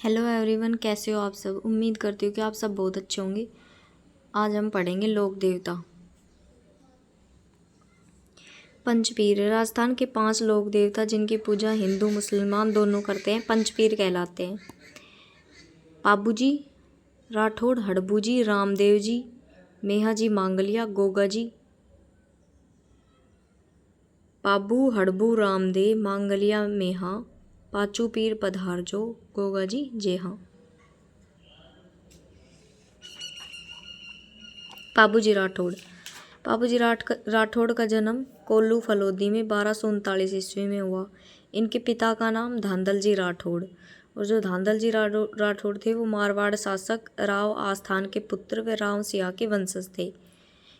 Hello everyone, कैसे हो आप सब। उम्मीद करती हूँ कि आप सब बहुत अच्छे होंगे। आज हम पढ़ेंगे लोक देवता। पंचपीर राजस्थान के 5 लोक देवता जिनकी पूजा हिंदू मुसलमान दोनों करते हैं पंचपीर कहलाते हैं। पाबूजी राठौड़, हड़बूजी, रामदेव जी, मेहा जी, मांगलिया, गोगा जी। पाबू हड़बू रामदेव मांगलिया मेहा, पाचू पीर पधारजो, गोगा जी जय हाँ। पाबूजी राठौड़। पाबूजी राठौड़ का जन्म कोल्लू फलोदी में 1239 ईस्वी में हुआ। इनके पिता का नाम धांधल जी राठौड़, और जो धांधल जी राठौड़ थे वो मारवाड़ शासक राव आस्थान के पुत्र व राव सिंह के वंशज थे।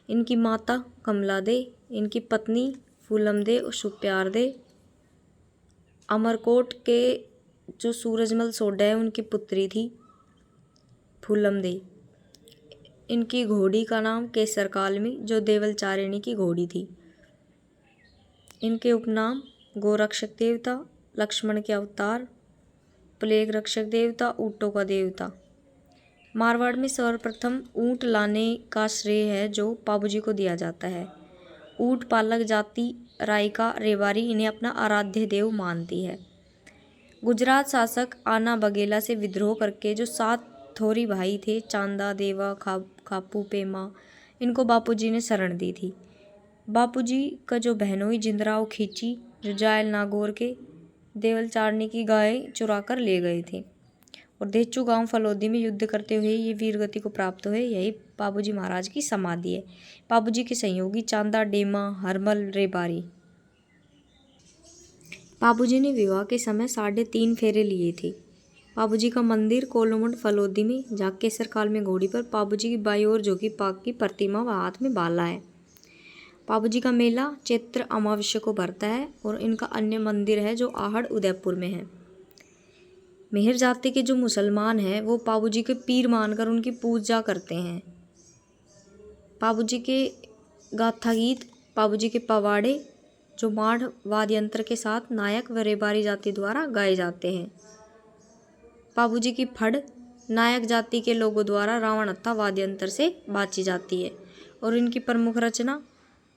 इनकी माता कमला दे, इनकी पत्नी फूलम दे और सुप्यार दे अमरकोट के जो सूरजमल सोडा है उनकी पुत्री थी फूलम दे। इनकी घोड़ी का नाम केसर कालमी, जो देवल चारिणी की घोड़ी थी। इनके उपनाम गोरक्षक देवता, लक्ष्मण के अवतार, प्लेग रक्षक देवता, ऊँटों का देवता। मारवाड़ में सर्वप्रथम ऊँट लाने का श्रेय है जो पाबूजी को दिया जाता है। ऊँट पालक जाति रायका रेवारी इन्हें अपना आराध्य देव मानती है। गुजरात शासक आना बघेला से विद्रोह करके जो 7 थोरी भाई थे चांदा, देवा, खापू, पेमा, इनको बापूजी ने शरण दी थी। बापूजी का जो बहनोई जिंदराव खींची जो जायल नागौर के देवल चारनी की गाय चुरा कर ले गए थे, और देचू गांव फलोदी में युद्ध करते हुए ये वीरगति को प्राप्त हुए। यही पाबूजी महाराज की समाधि है। पाबूजी के सहयोगी चांदा, डेमा, हरमल, रेबारी। पाबूजी ने विवाह के समय 3.5 फेरे लिए थे। पाबूजी का मंदिर कोलुमंड फलोदी में, जहाँ केसर काल में घोड़ी पर पाबूजी की बाई ओर जोगी पाक की प्रतिमा व हाथ में बाला है। पाबूजी का मेला चैत्र अमावस्या को भरता है, और इनका अन्य मंदिर है जो आहड़ उदयपुर में है। मेहर जाति के जो मुसलमान हैं वो पाबूजी के पीर मानकर उनकी पूजा करते हैं। पाबूजी के गाथा गीत, पाबूजी के पवाड़े जो माढ़ वाद्य यंत्र के साथ नायक व रेबारी जाति द्वारा गाए जाते हैं। पाबूजी की फड़ नायक जाति के लोगों द्वारा रावण हत्था वाद्य यंत्र से बाची जाती है, और इनकी प्रमुख रचना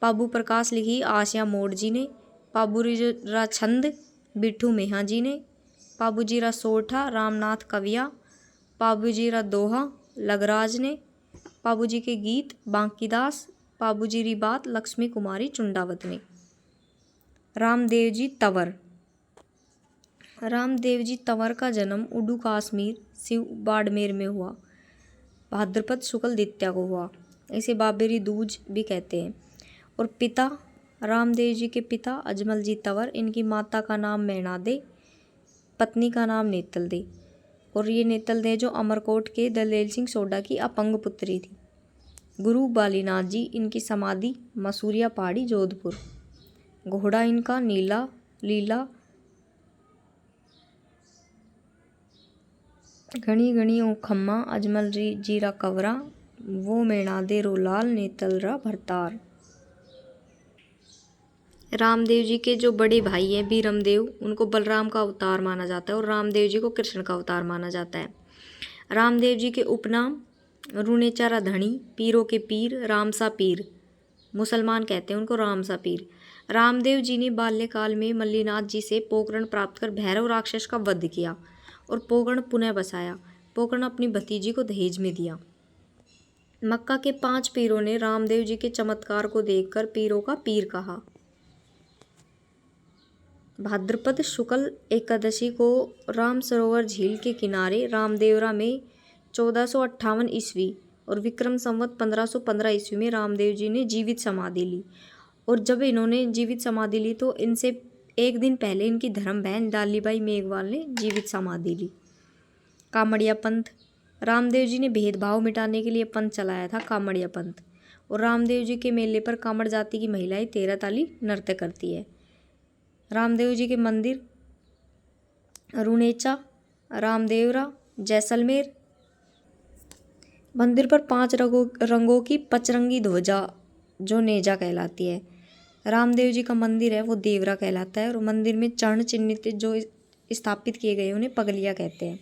पाबू प्रकाश लिखी आसिया मोड़ जी ने, पाबूरी रा छंद बिट्ठू मेहा जी ने, पाबूजी रा सोठा रामनाथ कविया, पाबूजी रा दोहा लगराज ने, पाबूजी के गीत बांकीदास, पाबूजी री बात लक्ष्मी कुमारी चुंडावत ने। रामदेव जी तंवर। रामदेव जी तंवर का जन्म उडू कश्मीर शिव बाड़मेर में हुआ। भाद्रपद शुक्ल द्वितीया को हुआ। इसे बाबेरी दूज भी कहते हैं। और पिता रामदेव जी के पिता अजमल जी तंवर, इनकी माता का नाम मैना दे, पत्नी का नाम नेतल दे, और ये नेतल दे जो अमरकोट के दलेल सिंह सोडा की अपंग पुत्री थी। गुरु बालीनाथ जी, इनकी समाधि मसूरिया पहाड़ी जोधपुर। घोड़ा इनका नीला लीला घनी घनी ओ खम्मा, अजमल जीरा कवरा, वो मेणा दे रोलाल, नेतल रा भरतार। रामदेव जी के जो बड़े भाई हैं बीरमदेव, उनको बलराम का अवतार माना जाता है, और रामदेव जी को कृष्ण का अवतार माना जाता है। रामदेव जी के उपनाम रुनेचारा धनी, पीरों के पीर, रामसा पीर, मुसलमान कहते हैं उनको रामसा पीर। रामदेव जी ने बाल्यकाल में मल्लीनाथ जी से पोकरण प्राप्त कर भैरव राक्षस का वध किया और पोकरण पुनः बसाया। पोकरण अपनी भतीजी को दहेज में दिया। मक्का के 5 पीरों ने रामदेव जी के चमत्कार को देखकर पीरों का पीर कहा। भाद्रपद शुक्ल एकादशी को राम सरोवर झील के किनारे रामदेवरा में 1458 ईस्वी और विक्रम संवत 1515 ईस्वी में रामदेव जी ने जीवित समाधि ली। और जब इन्होंने जीवित समाधि ली तो इनसे एक दिन पहले इनकी धर्म बहन डालीबाई मेघवाल ने जीवित समाधि ली। कामड़िया पंथ। रामदेव जी ने भेदभाव मिटाने के लिए पंथ चलाया था कामड़िया पंथ, और रामदेव जी के मेले पर कामड़ जाति की महिलाएं 13 ताली नृत्य करती है। रामदेव जी के मंदिर रुनेचा, रामदेवरा, जैसलमेर। मंदिर पर 5 रंगों की पचरंगी ध्वजा जो नेजा कहलाती है। रामदेव जी का मंदिर है वो देवरा कहलाता है, और मंदिर में चरण चिन्हित जो स्थापित किए गए उन्हें पगलिया कहते हैं।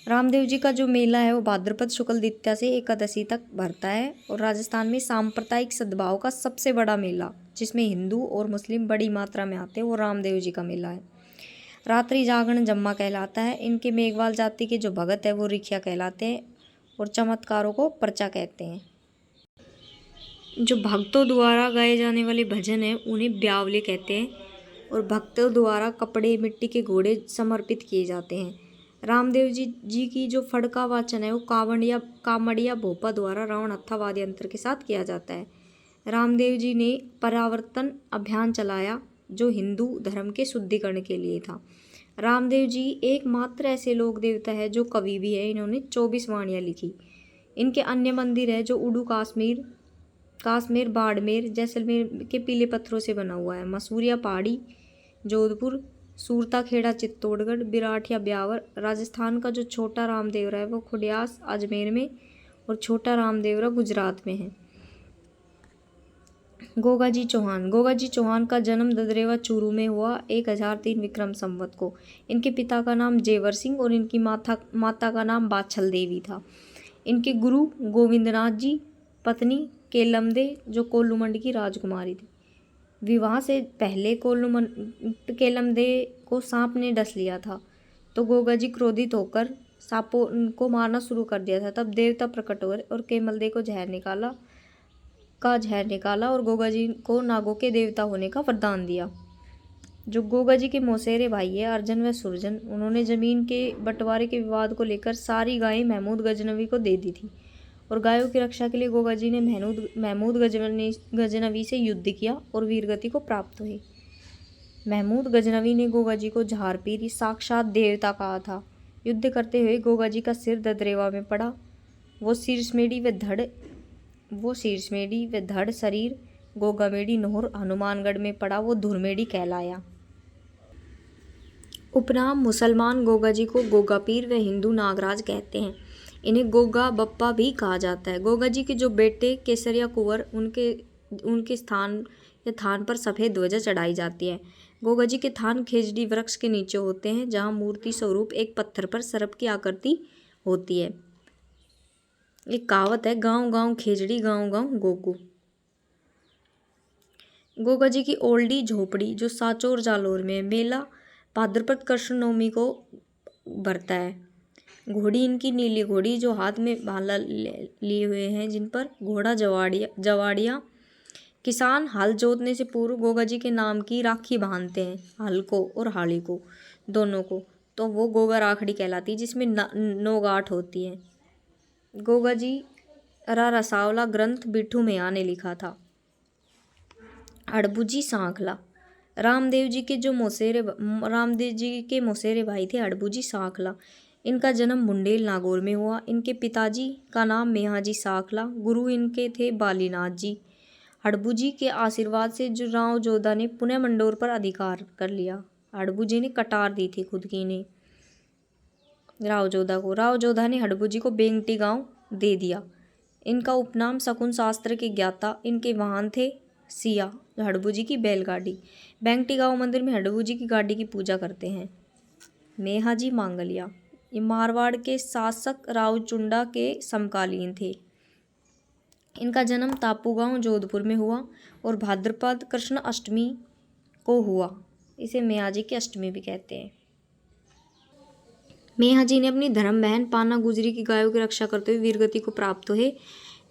रामदेव जी का जो मेला है वो भाद्रपद शुक्ल द्वितीया से एकादशी तक भरता है और राजस्थान में सांप्रदायिक सद्भाव का सबसे बड़ा मेला, जिसमें हिंदू और मुस्लिम बड़ी मात्रा में आते हैं, वो रामदेव जी का मेला है। रात्रि जागरण जम्मा कहलाता है। इनके मेघवाल जाति के जो भगत है वो रिखिया कहलाते हैं और चमत्कारों को पर्चा कहते हैं। जो भक्तों द्वारा गाए जाने वाले भजन हैं उन्हें ब्यावले कहते हैं और भक्तों द्वारा कपड़े, मिट्टी के घोड़े समर्पित किए जाते हैं। रामदेव जी की जो फड़का वाचन है वो कामड़िया भोपा द्वारा रावण हत्था वाद्य यंत्र के साथ किया जाता है। रामदेव जी ने परावर्तन अभियान चलाया जो हिंदू धर्म के शुद्धिकरण के लिए था। रामदेव जी एकमात्र ऐसे लोक देवता है जो कवि भी है। इन्होंने 24 वाणियाँ लिखी। इनके अन्य मंदिर है जो उड़ू काश्मीर, बाड़मेर, जैसलमेर के पीले पत्थरों से बना हुआ है। मसूरिया पहाड़ी, जोधपुर, सूरता खेड़ा चित्तौड़गढ़, बिराठिया ब्यावर। राजस्थान का जो छोटा रामदेवरा है वो खुडियास अजमेर में और छोटा रामदेवरा गुजरात में है। गोगाजी चौहान का जन्म ददरेवा चूरू में हुआ 1003 विक्रम संवत को। इनके पिता का नाम जेवर सिंह और इनकी माता का नाम बाछल देवी था। इनके गुरु गोविंदनाथ जी, पत्नी केलमदे जो कोल्लूमंड की राजकुमारी थी। विवाह से पहले केलमदे को सांप ने डस लिया था तो गोगाजी क्रोधित होकर सांपों को मारना शुरू कर दिया था। तब देवता प्रकट हुए और केमलदे को जहर निकाला और गोगाजी को नागों के देवता होने का वरदान दिया। जो गोगाजी के मौसेरे भाई है अर्जन व सुरजन, उन्होंने जमीन के बंटवारे के विवाद को लेकर सारी गायें महमूद गजनवी को दे दी थी और गायों की रक्षा के लिए गोगाजी ने महमूद गजनवी से युद्ध किया और वीरगति को प्राप्त हुई। महमूद गजनवी ने गोगाजी को झारपीर साक्षात देवता कहा था। युद्ध करते हुए गोगाजी का सिर ददरेवा में पड़ा। वो शीर्षमेढ़ी व धड़ शरीर गोगामेढ़ी नोहर हनुमानगढ़ में पड़ा। वो धुरमेढ़ी कहलाया। उपनाम मुसलमान गोगाजी को गोगा पीर व हिंदू नागराज कहते हैं। इन्हें गोगा बप्पा भी कहा जाता है। गोगाजी के जो बेटे केसरिया कुंवर, उनके थान पर सफ़ेद ध्वजा चढ़ाई जाती है। गोगाजी के थान खेजड़ी वृक्ष के नीचे होते हैं जहाँ मूर्ति स्वरूप एक पत्थर पर सर्प की आकृति होती है। एक कहावत है, गांव गांव खेजड़ी, गांव गांव गोगू। गोगाजी की ओल्डी झोपड़ी जो साचोर जालोर में मेला भाद्रपद कृष्ण नवमी को भरता है। घोड़ी इनकी नीली घोड़ी जो हाथ में भाला लिए हुए हैं, जिन पर घोड़ा जवाड़िया। किसान हल जोतने से पूर्व गोगाजी के नाम की राखी बांधते हैं, हल को और हाली को, दोनों को, तो वो गोगा राखड़ी कहलाती है जिसमें 9 गांठ होती है। गोगाजी रसावला ग्रंथ बिठू मैया ने लिखा था। हड़बुजी सांखला रामदेव जी के मौसेरे भाई थे हड़बुजी सांखला। इनका जन्म बुंडेल नागौर में हुआ। इनके पिताजी का नाम मेहाजी सांखला, गुरु इनके थे बालीनाथ जी। हड़बुजी के आशीर्वाद से जो राव जोधा ने पुनः मंडोर पर अधिकार कर लिया। हड़बुजी ने कटार दी थी खुद की ने राव जोधा को। राव जोधा ने हड़बुजी को बेंगटी गांव दे दिया। इनका उपनाम शकुन शास्त्र के ज्ञाता। इनके वाहन थे सिया, हड़बुजी की बैलगाड़ी। बेंगटी गांव मंदिर में हड़बुजी की गाड़ी की पूजा करते हैं। मेहाजी मांगलिया ये मारवाड़ के शासक रावचुंडा के समकालीन थे। इनका जन्म तापू गांव जोधपुर में हुआ और भाद्रपद कृष्ण अष्टमी को हुआ। इसे मेहाजी की अष्टमी भी कहते हैं। मेहाजी ने अपनी धर्म बहन पाना गुजरी की गायों की रक्षा करते हुए वीरगति को प्राप्त हुए।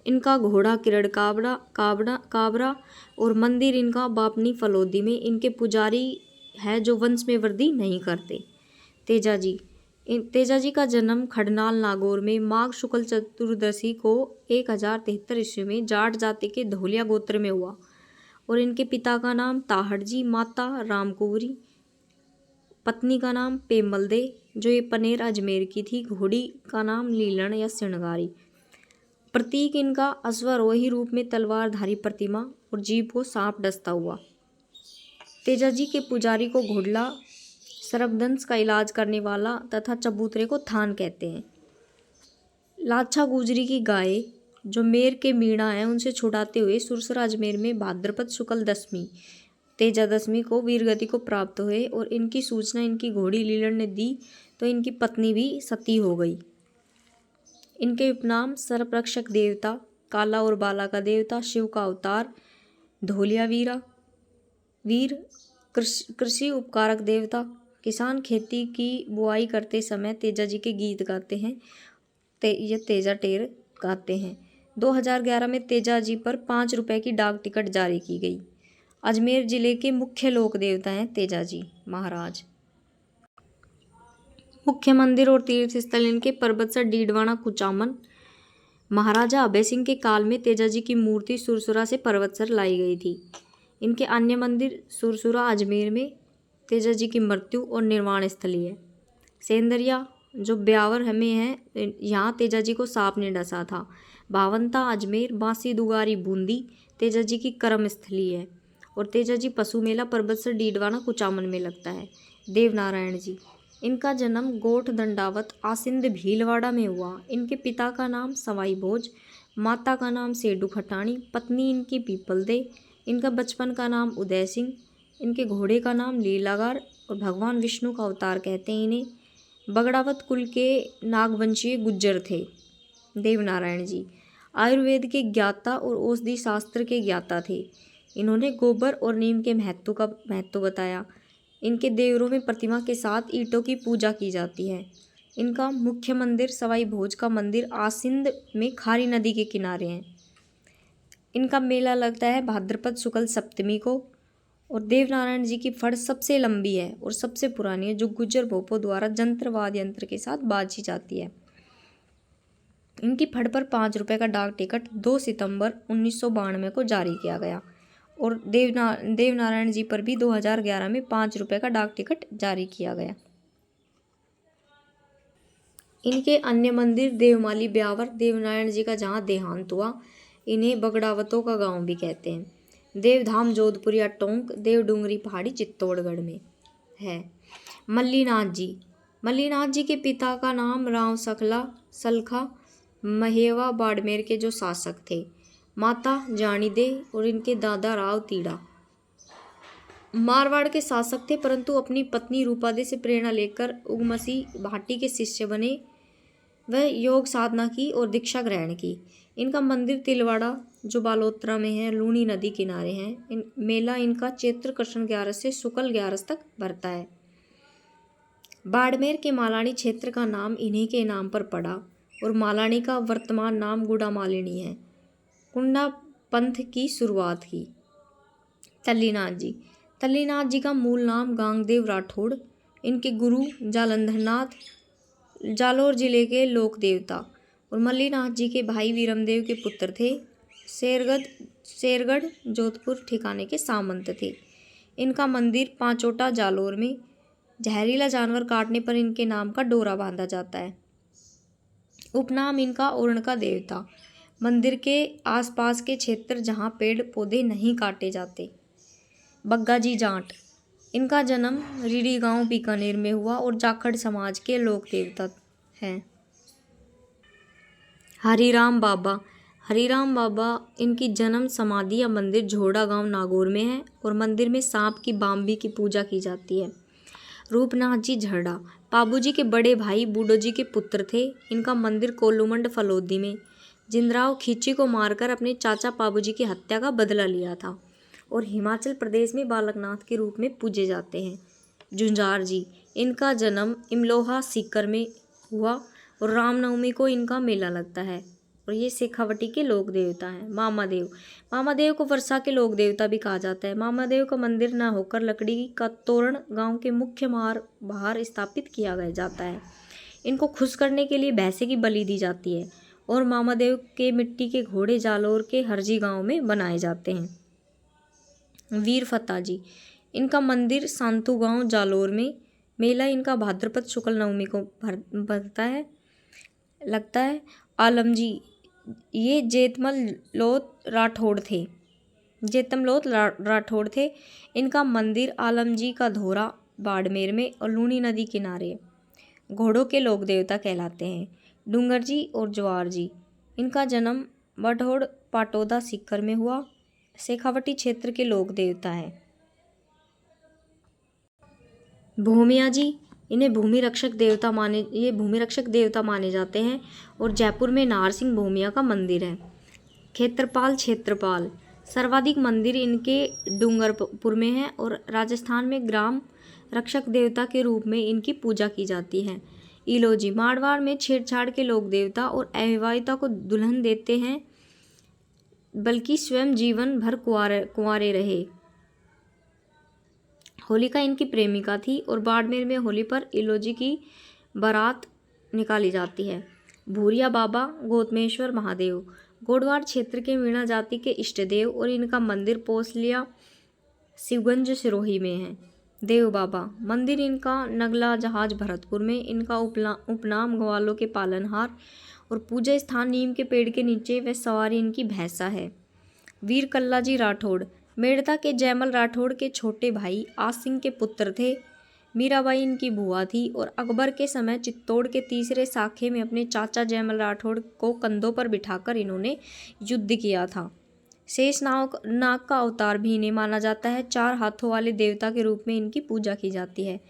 इनका घोड़ा किरण काबरा और मंदिर इनका बापनी फलोदी में। इनके पुजारी है जो वंश में वृद्धि नहीं करते। तेजाजी का जन्म खडनाल नागौर में माघ शुक्ल चतुर्दशी को 1073 ईस्वी में जाट जाति के धौलिया गोत्र में हुआ और इनके पिता का नाम ताहड़जी, माता रामकुंवरी, पत्नी का नाम पेमलदे जो ये पनेर अजमेर की थी, घोड़ी का नाम लीलन या सिणगारी। प्रतीक इनका अश्वारोही रूप में तलवारधारी प्रतिमा और जीभ को सांप डसता हुआ। तेजाजी के पुजारी को घोड़ला, सर्पदंश का इलाज करने वाला तथा चबूतरे को थान कहते हैं। लाछा गुजरी की गाय जो मेर के मीणा है उनसे छुड़ाते हुए सुरसरा अजमेर में भाद्रपद शुक्ल दशमी तेजा दशमी को वीरगति को प्राप्त हुए और इनकी सूचना इनकी घोड़ी लीलड़ ने दी तो इनकी पत्नी भी सती हो गई। इनके उपनाम सर्परक्षक देवता, काला और बाला का देवता, शिव का अवतार, धोलिया वीर, कृषि उपकारक देवता। किसान खेती की बुआई करते समय तेजा जी के गीत गाते हैं, ये तेजा टेर गाते हैं। 2011 में तेजा जी पर 5 रुपए की डाक टिकट जारी की गई। अजमेर जिले के मुख्य लोक देवता हैं तेजा जी महाराज। मुख्य मंदिर और तीर्थ स्थल इनके परबतसर, डीडवाना, कुचामन। महाराजा अभय सिंह के काल में तेजा जी की मूर्ति सुरसुरा से परबतसर लाई गई थी। इनके अन्य मंदिर सुरसुरा, अजमेर में तेजा जी की मृत्यु और निर्वाण स्थली है। सेंदरिया जो ब्यावर में है, यहाँ तेजा जी को सांप ने डसा था। भावंता अजमेर, बांसी दुगारी बूंदी तेजा जी की कर्म स्थली है। और तेजा जी पशु मेला परबतसर, डीडवाना, कुचामन में लगता है। देवनारायण जी, इनका जन्म गोठ दंडावत आसिंद भीलवाड़ा में हुआ। इनके पिता का नाम सवाई भोज, माता का नाम सेडू खटाणी, पत्नी इनकी पीपल दे। इनका बचपन का नाम उदय सिंह, इनके घोड़े का नाम लीलागार और भगवान विष्णु का अवतार कहते हैं इन्हें। बगड़ावत कुल के नागवंशीय गुज्जर थे। देवनारायण जी आयुर्वेद के ज्ञाता और औषधि शास्त्र के ज्ञाता थे। इन्होंने गोबर और नीम के महत्व बताया। इनके देवरों में प्रतिमा के साथ ईंटों की पूजा की जाती है। इनका मुख्य मंदिर सवाई भोज का मंदिर आसिंद में खारी नदी के किनारे है। इनका मेला लगता है भाद्रपद शुक्ल सप्तमी को। और देवनारायण जी की फड़ सबसे लंबी है और सबसे पुरानी है, जो गुज्जर भोपों द्वारा जंत्र वाद्य यंत्र के साथ बाजी जाती है। इनकी फड़ पर 5 रुपए का डाक टिकट 2 सितंबर 1992 को जारी किया गया। और देवनारायण जी पर भी 2011 में 5 रुपए का डाक टिकट जारी किया गया। इनके अन्य मंदिर देवमाली ब्यावर, देवनारायण जी का जहाँ देहांत हुआ, इन्हें बगड़ावतों का गांव भी कहते हैं। देवधाम जोधपुरिया टोंक, देवडूंगरी पहाड़ी चित्तौड़गढ़ में है। मल्लीनाथ जी के पिता का नाम राव सलखा महेवा बाड़मेर के जो शासक थे। माता जानी दे और इनके दादा राव तीड़ा मारवाड़ के शासक थे, परंतु अपनी पत्नी रूपादे से प्रेरणा लेकर उगमसी भाटी के शिष्य बने। वह योग साधना की और दीक्षा ग्रहण की। इनका मंदिर तिलवाड़ा जो बालोतरा में है, लूनी नदी किनारे हैं। मेला इनका चैत्र कृष्ण 11 से शुक्ल 11 तक भरता है। बाड़मेर के मालानी क्षेत्र का नाम इन्हीं के नाम पर पड़ा और मालानी का वर्तमान नाम गुड़ा मालिनी है। कुंडा पंथ की शुरुआत की। तल्लीनाथ जी का मूल नाम गांगदेव राठौड़। इनके गुरु जालंधरनाथ जालोर जिले के लोक देवता और मल्लीनाथ जी के भाई वीरमदेव के पुत्र थे। शेरगढ़ जोधपुर ठिकाने के सामंत थे। इनका मंदिर पांचोटा जालोर में। जहरीला जानवर काटने पर इनके नाम का डोरा बांधा जाता है। उपनाम इनका ओरण का देवता। मंदिर के आसपास के क्षेत्र जहाँ पेड़ पौधे नहीं काटे जाते। बग्गा जी जाट, इनका जन्म रीडी गांव बीकानेर में हुआ और जाखड़ समाज के लोक देवता हैं। हरिराम बाबा इनकी जन्म समाधि या मंदिर झोड़ा गांव नागौर में है और मंदिर में सांप की बाम्बी की पूजा की जाती है। रूपनाथ जी झरड़ा पाबू जी के बड़े भाई बूढ़ो जी के पुत्र थे। इनका मंदिर कोलूमंड फलोदी में। जिंदराव खींची को मारकर अपने चाचा पाबू जी की हत्या का बदला लिया था और हिमाचल प्रदेश में बालकनाथ के रूप में पूजे जाते हैं। जुंजार जी, इनका जन्म इमलोहा सीकर में हुआ और रामनवमी को इनका मेला लगता है और ये शेखावटी के लोक देवता हैं। मामादेव को वर्षा के लोक देवता भी कहा जाता है। मामादेव का मंदिर न होकर लकड़ी का तोरण गांव के मुख्य बाहर स्थापित किया जाता है। इनको खुश करने के लिए भैंसे की बलि दी जाती है और मामादेव के मिट्टी के घोड़े जालोर के हरजी गांव में बनाए जाते हैं। वीर फत्ता जी, इनका मंदिर सांतू गांव जालोर में। मेला इनका भाद्रपद शुक्ल नवमी को लगता है। आलम जी, ये जेतमलोत राठौड़ थे। इनका मंदिर आलम जी का धोरा बाड़मेर में और लूनी नदी किनारे घोड़ों के लोक देवता कहलाते हैं। डूंगर जी और जवार जी, इनका जन्म बठौड़ पाटौदा सीकर में हुआ। शेखावटी क्षेत्र के लोक देवता हैं। भूमिया जी, इन्हें भूमि रक्षक देवता माने जाते हैं। और जयपुर में नारसिंह भूमिया का मंदिर है। क्षेत्रपाल सर्वाधिक मंदिर इनके डूंगरपुर में है और राजस्थान में ग्राम रक्षक देवता के रूप में इनकी पूजा की जाती है। इलोजी, मारवाड़ में छेड़छाड़ के लोक देवता और अविवाहिता को दुल्हन देते हैं, बल्कि स्वयं जीवन भर कुंवारे रहे। होलिका इनकी प्रेमिका थी और बाड़मेर में होली पर इलोजी की बारात निकाली जाती है। भूरिया बाबा गौतमेश्वर महादेव गोडवाड़ क्षेत्र के मीणा जाति के इष्ट देव और इनका मंदिर पोसलिया शिवगंज सिरोही में है। देव बाबा मंदिर इनका नगला जहाज भरतपुर में, इनका उपनाम ग्वालों के पालनहार और पूजा स्थान नीम के पेड़ के नीचे व सवारी इनकी भैंसा है। वीर कल्लाजी राठौड़ मेड़ता के जयमल राठौड़ के छोटे भाई आस सिंह के पुत्र थे। मीराबाई इनकी बुआ थी और अकबर के समय चित्तौड़ के तीसरे साखे में अपने चाचा जयमल राठौड़ को कंधों पर बिठाकर इन्होंने युद्ध किया था। शेष नाग का अवतार भी इन्हें माना जाता है। 4 हाथों वाले देवता के रूप में इनकी पूजा की जाती है।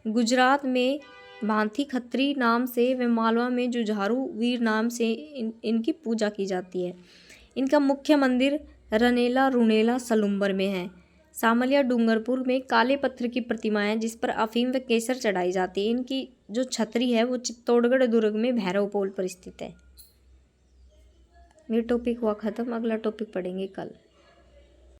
गुजरात में भांथी खत्री नाम से व मालवा में जुझारू वीर नाम से इनकी पूजा की जाती है। इनका मुख्य मंदिर रनेला रुनेला सलुम्बर में है। सामलिया डूंगरपुर में काले पत्थर की प्रतिमा है जिस पर अफीम व केसर चढ़ाई जाती है। इनकी जो छतरी है वो चित्तौड़गढ़ दुर्ग में भैरव पोल पर स्थित है। ये टॉपिक हुआ ख़त्म, अगला टॉपिक पढ़ेंगे कल।